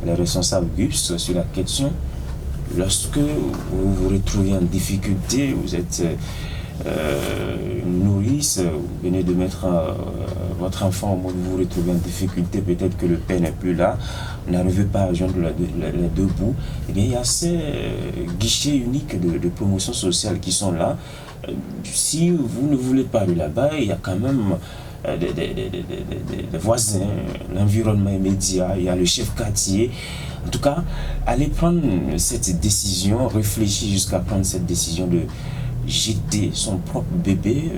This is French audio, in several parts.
les responsables GUPS sur la question. Lorsque vous vous retrouvez en difficulté, vous êtes nourrice, vous venez de mettre votre enfant au monde, vous vous retrouvez en difficulté, peut-être que le père n'est plus là, vous n'arrivez pas à joindre les deux bouts, eh bien il y a ces guichets uniques de promotion sociale qui sont là. Si vous ne voulez pas aller là-bas, il y a quand même des voisins, l'environnement immédiat, il y a le chef quartier. En tout cas, allez prendre cette décision, réfléchir jusqu'à prendre cette décision de jeter son propre bébé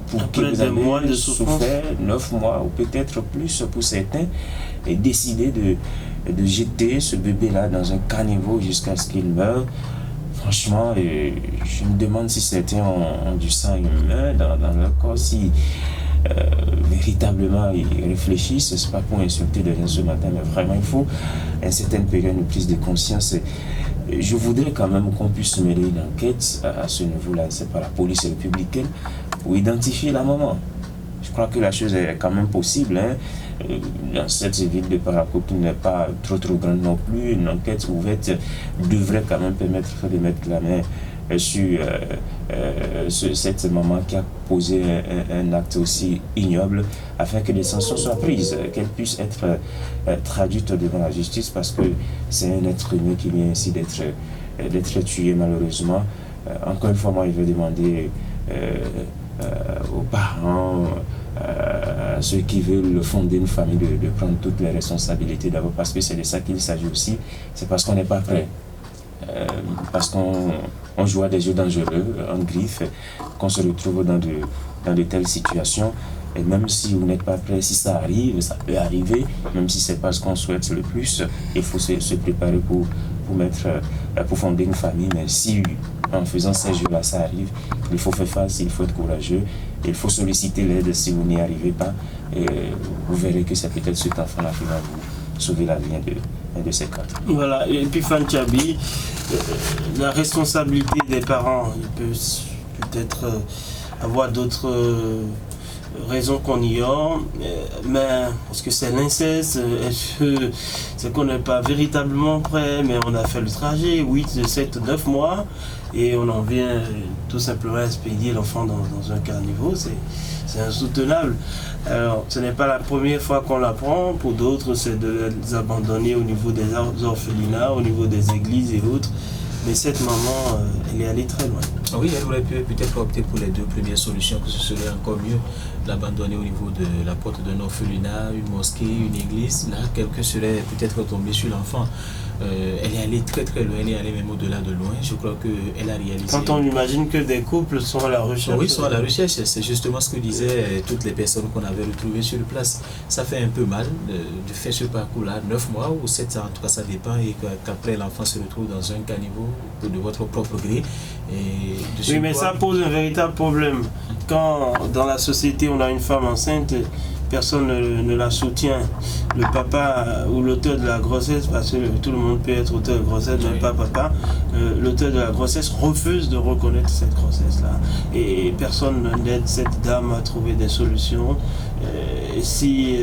pour après que vous avez souffert 9 mois ou peut-être plus pour certains, et décider de jeter ce bébé-là dans un caniveau jusqu'à ce qu'il meure. Franchement, je me demande si certains ont du sang humain dans leur corps, si véritablement ils réfléchissent. C'est pas pour insulter des gens ce matin, mais vraiment il faut à une certaine période une prise de conscience. Je voudrais quand même qu'on puisse mêler l'enquête à ce niveau-là, c'est par la police républicaine, pour identifier la maman. Je crois que la chose est quand même possible, hein. Dans cette ville de Parakou qui n'est pas trop grande non plus, une enquête ouverte devrait quand même permettre de mettre la main sur cette maman qui a posé un acte aussi ignoble, afin que des sanctions soient prises, qu'elle puisse être traduite devant la justice, parce que c'est un être humain qui vient ainsi d'être tué malheureusement. Encore une fois, moi je vais demander aux parents, à ceux qui veulent fonder une famille, de prendre toutes les responsabilités d'abord, parce que c'est de ça qu'il s'agit aussi. C'est parce qu'on n'est pas prêt, parce qu'on joue à des jeux dangereux, en griffe, qu'on se retrouve dans de telles situations. Et même si vous n'êtes pas prêt, si ça arrive, ça peut arriver, même si c'est pas ce qu'on souhaite le plus, il faut se préparer pour fonder une famille. Mais si en faisant ces jeux-là, ça arrive, il faut faire face, il faut être courageux, il faut solliciter l'aide si vous n'y arrivez pas. Et vous verrez que c'est peut-être cet enfant-là qui va vous sauver la vie de ces quatre. Voilà, et puis Fanchabi, la responsabilité des parents, il peut peut-être avoir d'autres raisons qu'on ignore, mais est-ce que c'est l'inceste, est-ce que c'est qu'on n'est pas véritablement prêt, mais on a fait le trajet 8, 7, 9 mois et on en vient tout simplement à expédier l'enfant dans un caniveau, c'est insoutenable. Alors ce n'est pas la première fois qu'on l'apprend, pour d'autres c'est de les abandonner au niveau des orphelinats, au niveau des églises et autres. Mais cette maman, elle est allée très loin. Oui, elle aurait pu peut-être opter pour les deux premières solutions, que ce serait encore mieux l'abandonner au niveau de la porte d'un orphelinat, une mosquée, une église. Là, quelqu'un serait peut-être tombé sur l'enfant. Elle est allée très loin, elle est allée même au-delà de loin. Je crois qu'elle a réalisé. Quand on imagine que des couples sont à la recherche. Oui, sont à la recherche. C'est justement ce que disaient toutes les personnes qu'on avait retrouvées sur place. Ça fait un peu mal de faire ce parcours-là, 9 mois ou 7 ans, en tout cas ça dépend, et qu'après l'enfant se retrouve dans un caniveau de votre propre gré. Oui, mais ça pose un véritable problème. Quand dans la société on a une femme enceinte, personne ne la soutient. Le papa ou l'auteur de la grossesse, parce que tout le monde peut être auteur de grossesse, même pas papa, l'auteur de la grossesse refuse de reconnaître cette grossesse-là. Et personne n'aide cette dame à trouver des solutions. Si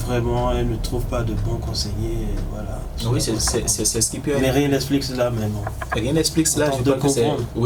vraiment elle ne trouve pas de bons conseillers, voilà. Oui, c'est ce qui peut arriver. Mais rien n'explique cela, mais bon. Rien n'explique cela, je crois que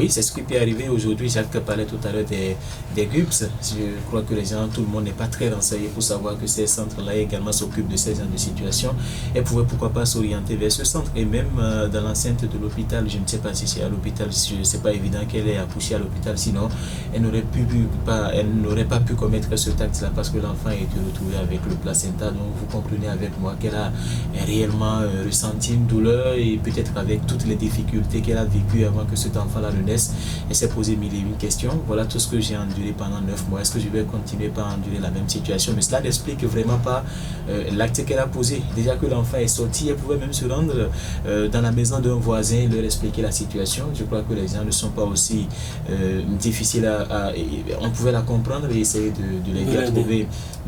c'est ce qui peut arriver aujourd'hui. Jacques parlait tout à l'heure des GUPS. Je crois que tout le monde n'est pas très renseigné pour savoir que ces centres-là également s'occupent de ces genres de situations. Elle pouvait pourquoi pas s'orienter vers ce centre. Et même dans l'enceinte de l'hôpital, je ne sais pas si c'est à l'hôpital, c'est pas évident qu'elle ait accouché à l'hôpital, sinon elle n'aurait pas pu commettre ce acte-là, parce que l'enfant a été retrouvé avec le placenta. Donc vous comprenez avec moi qu'elle a réellement ressenti une douleur, et peut-être avec toutes les difficultés qu'elle a vécues avant que cet enfant-là ne naisse, elle s'est posé mille et une questions. Voilà tout ce que j'ai enduré pendant 9 mois. Est-ce que je vais continuer par endurer la même situation? Mais cela n'explique vraiment pas l'acte qu'elle a posé. Déjà que l'enfant est sorti, elle pouvait même se rendre dans la maison d'un voisin, leur expliquer la situation. Je crois que les gens ne sont pas aussi difficiles on pouvait la comprendre et essayer de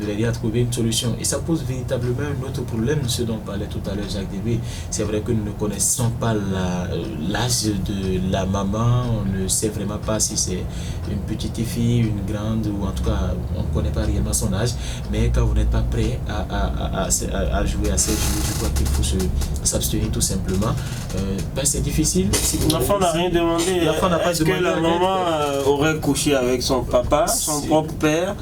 l'aider à trouver une solution. Et ça pose véritablement un autre problème, ce dont parlait tout à l'heure Jacques Débé. C'est vrai que nous ne connaissons pas l'âge de la maman, on ne sait vraiment pas si c'est une petite fille, une grande, ou en tout cas on ne connaît pas réellement son âge, mais quand vous n'êtes pas prêt à jouer à ces jeux, je crois qu'il faut s'abstenir tout simplement. C'est difficile. Si l'enfant n'a rien demandé. L'enfant n'a pas Est-ce que la maman aurait couché avec son papa, son propre père?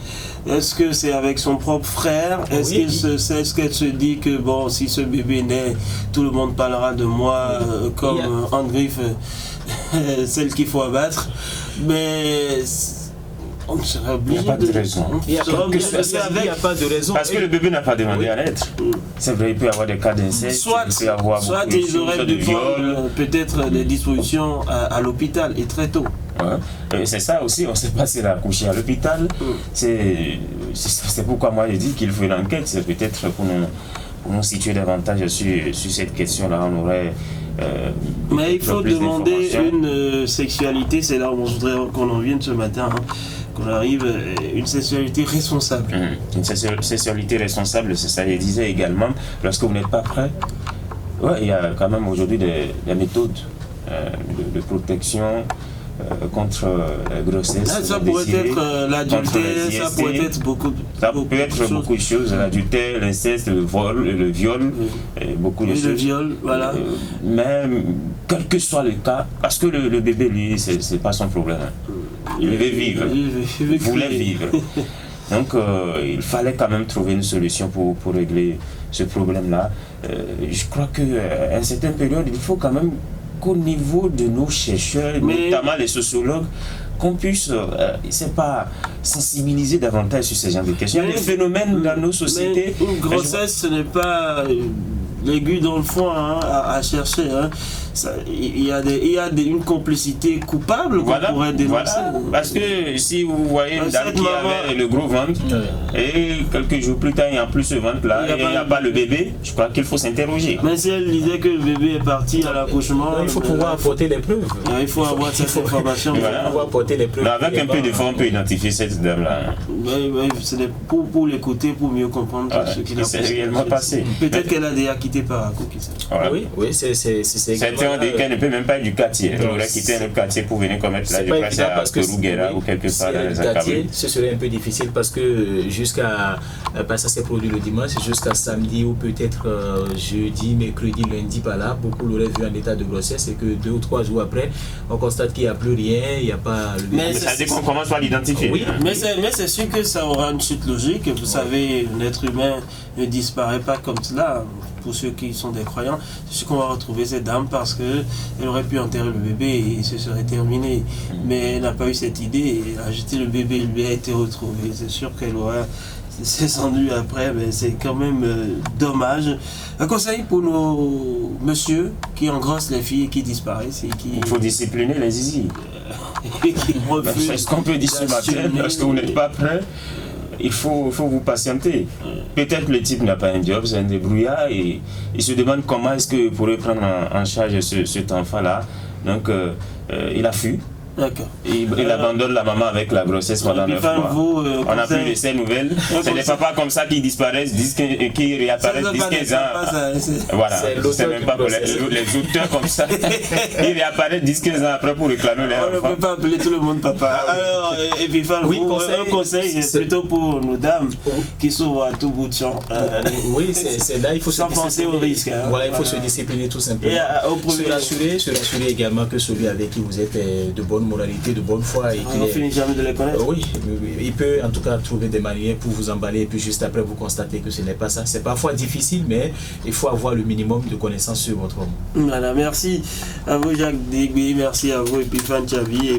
Est-ce que c'est avec son propre frère? Est-ce qu'elle se dit que bon, si ce bébé naît, tout le monde parlera de moi comme Andriff, celle qu'il faut abattre? Mais on serait obligé. Il n'y a pas de raison. Il n'y a pas de raison. Parce que le bébé n'a pas demandé à l'être. C'est vrai, il peut y avoir des cas d'inceste. Soit ils auraient dû prendre peut-être des dispositions à l'hôpital et très tôt. Ouais. C'est ça aussi, on ne sait pas s'il a accouché à l'hôpital. C'est pourquoi moi je dis qu'il faut une enquête. C'est peut-être pour nous situer davantage sur cette question-là. On aurait. Mais il faut demander une sexualité, c'est là où je voudrais qu'on en vienne ce matin. Qu'on arrive, une sexualité responsable. Une sexualité responsable, c'est ça, je disais également, lorsque vous n'êtes pas prêt, il y a quand même aujourd'hui des méthodes de protection contre la grossesse. Ça pourrait être l'adultère, ça pourrait être beaucoup de choses, l'adultère, l'inceste, le viol, beaucoup de choses. Le viol, voilà. Mais quel que soit le cas, parce que le bébé, lui, c'est pas son problème. Il veut vivre, il voulait vivre. Donc il fallait quand même trouver une solution pour régler ce problème-là. Je crois qu'à une certaine période, il faut quand même qu'au niveau de nos chercheurs, notamment les sociologues, qu'on puisse, c'est pas sensibiliser davantage sur ces genres de questions. Il y a des phénomènes dans nos sociétés. Mais une grossesse, ce n'est pas l'aiguille dans le fond à chercher. Il y a une complicité coupable qu'on pourrait dénoncer. Parce que si vous voyez une dame qui avait le gros ventre et quelques jours plus tard il n'y a plus ce ventre là et il n'y a pas le bébé, je crois qu'il faut s'interroger. Mais si elle disait que le bébé est parti à l'accouchement, il faut pouvoir apporter les preuves. Il faut avoir cette information. Il faut pouvoir apporter les preuves. Avec un peu d'effort on peut identifier cette dame là. Pour l'écouter, pour mieux comprendre ce qui s'est réellement passé. Peut-être qu'elle a déjà quitté Parakou, qui sait. Oui, c'est certains ont dit qu'elle ne peut même pas être du quartier. Elle aurait quitté un autre quartier pour venir commettre la déplace à Rouguera ou quelque part dans les Accablés. Ce serait un peu difficile parce que ça s'est produit le dimanche, jusqu'à samedi ou peut-être jeudi, mercredi, lundi par là, beaucoup l'auraient vu en état de grossesse et que 2 ou 3 jours après, on constate qu'il n'y a plus rien, il n'y a pas le bébé. Mais ça veut dire qu'on commence par l'identifier. Oui, mais c'est sûr que ça aura une suite logique. Vous savez, l'être humain ne disparaît pas comme cela. Pour ceux qui sont des croyants, c'est sûr qu'on va retrouver cette dame parce qu'elle aurait pu enterrer le bébé et ce serait terminé. Mais elle n'a pas eu cette idée et elle a jeté le bébé, il lui a été retrouvé. C'est sûr qu'elle aura descendu après, mais c'est quand même dommage. Un conseil pour nos messieurs qui engrossent les filles et qui disparaissent et qui... Il faut discipliner les zizi. C'est ce qu'on peut dire ce matin, parce que vous n'êtes pas prêts. Il faut vous patienter. Peut-être le type n'a pas un job, c'est un débrouillard et il se demande comment est-ce qu'il pourrait prendre en charge cet enfant-là. Donc il a fui. D'accord. Il abandonne la maman avec la grossesse pendant 9 mois. On n'a plus de ces nouvelles. C'est les papas comme ça qui disparaissent, qui réapparaissent 10-15 ans. Voilà, c'est même pas pour les auteurs comme ça. Ils réapparaissent 10-15 ans après pour réclamer leur enfant. On ne peut pas appeler tout le monde papa. Alors, et puis un conseil, c'est plutôt pour nos dames qui s'ouvrent à tout bout de champ. Oui, c'est là, il faut sans penser au risque. Voilà, il faut se discipliner tout simplement. Se rassurer également que celui avec qui vous êtes de bonne moralité, de bonne foi. Et on finit jamais de les connaître. Oui, il peut en tout cas trouver des manières pour vous emballer et puis juste après vous constatez que ce n'est pas ça. C'est parfois difficile, mais il faut avoir le minimum de connaissances sur votre homme. Voilà, merci à vous Jacques Degbe, merci à vous Epiphane Tchabi.